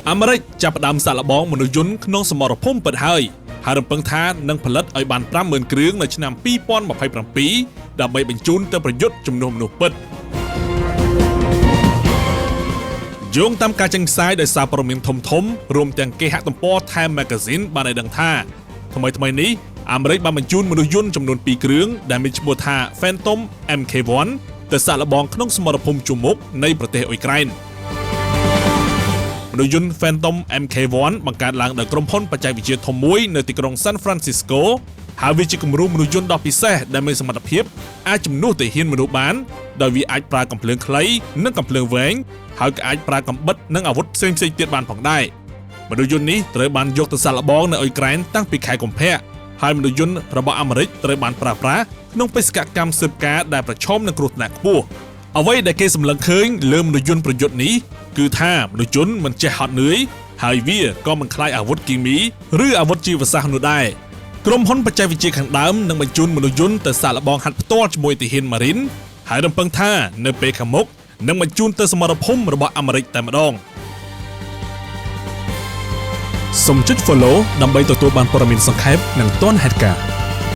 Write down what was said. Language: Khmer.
អាមេរិកចាប់ផ្ដើមសាកល្បងមនុស្សយន្តក្នុងសមរភូមិពិតហើយរំពឹងថានឹងផលិតឲ្យបាន 50,000 គ្រឿងនៅឆ្នាំ 2027 ដើម្បីបញ្ជូនទៅប្រយុទ្ធជំនួសមនុស្សពិតយោងតាមការចេញផ្សាយដោយសារព័ត៌មានធំៗរួមទាំងគេហទំព័រ Time Magazine បានឲ្យដឹងថាថ្មីនេះអាមេរិកបានបញ្ជូនមនុស្សយន្តចំនួន 2 គ្រឿងដែលមានឈ្មោះថា Phantom MK1 ទៅសាកល្បងក្នុងសមរភូមិជួរមុខនៃប្រទេសអ៊ុយក្រែនមនុស្សយន្ត Phantom MK1 បង្កើតឡើងដោយក្រុមហ៊ុនបច្ចេកវិទ្យាធំមួយនៅទីក្រុង San Francisco ហើយវាជាគំរូមនុស្សយន្តដ៏ពិសេសដែលមានសមត្ថភាពអាចជំនួសទាហានមនុស្សបានដោយវាអាចប្រើកាំភ្លើងខ្លីនិងកាំភ្លើងវែងហើយក៏អាចប្រើកាំបិតនិងអាវុធផ្សេងៗទៀតបានផងដែរមនុស្សយន្តនេះត្រូវបានយកទៅសាកល្បងនៅអ៊ុយក្រែនតាំងពីខែកុម្ភៈហើយមនុស្សយន្តរបស់អាមេរិកត្រូវបានប្រើប្រាស់ក្នុងបេសកកម្មស៊ើបការដែលប្រឈមនឹងគ្រោះថ្នាក់ខ្ពស់អ្វីដែលគេសម្លឹងឃើញលើមនុស្សយន្តប្រយុទ្ធនេះគឺថាមនុស្សយន្តមិនចេះហត់នឿយហើយវាក៏មិនខ្លាចអាវុធគីមីឬអាវុធជីវសាស្ត្រនោះដែរក្រុមហ៊ុនបច្ចេកវិទ្យាខាងដើមនឹងបញ្ជូនមនុស្សយន្តទៅសាកល្បងហាត់ផ្ទាល់ជាមួយទាហានម៉ារីនហើយរំពឹងថានៅពេលខាងមុខនឹងបញ្ជូនទៅសមរភូមិរបស់អាមេរិកតែម្ដងសូមចុច Follow ដើម្បីទទួលបានព័ត៌មានសង្ខេបនិងទាន់ហេតុការណ៍